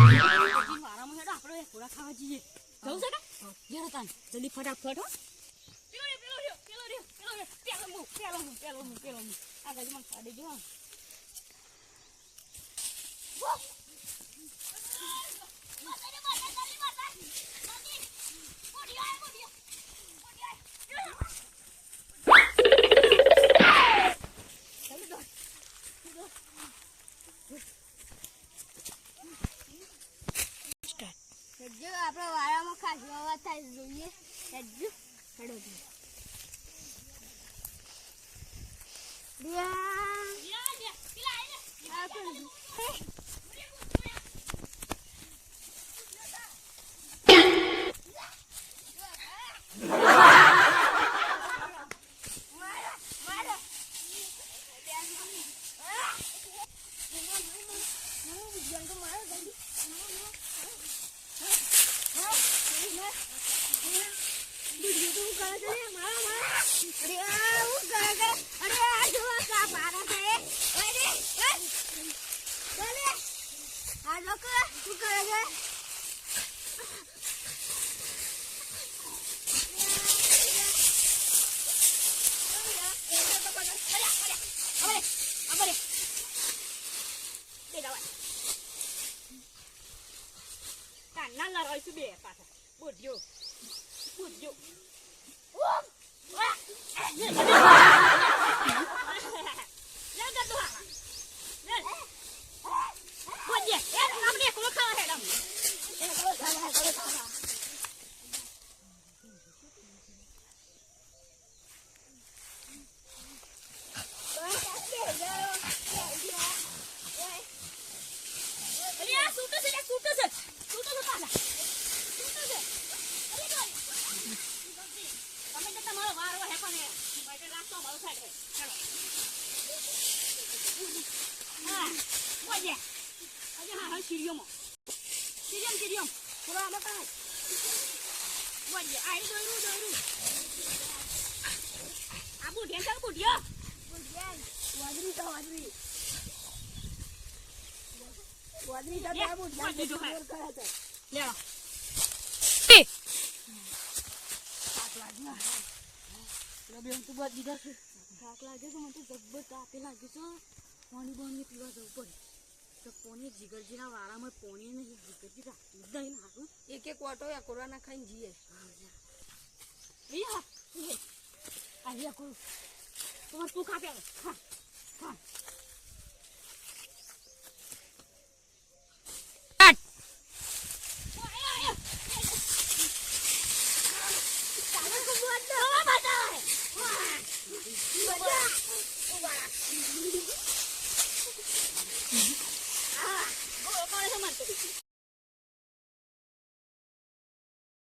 વારામાં હેડો આપણે થોડા ખાવા જઈએ જવું છે કે યાર તાન જલ્દી ફટાફટ હો પેલો આ ગાડીમાં કાઢી જો આપણે વારામાં ખાસ અવાજ થાય જોઈએ હેડજો હેડો નાના રોય બે પાછા બોડ્યો પાણી પીવા જવું પડે તો પોની જીગરજીના વાળામાં પોણી નહીં જીગરજી રાખતું જ નહીં નાખું એક વાટો કોરાના ખાઈને જઈએ અહીંયા કરું તમારે તું ખાતે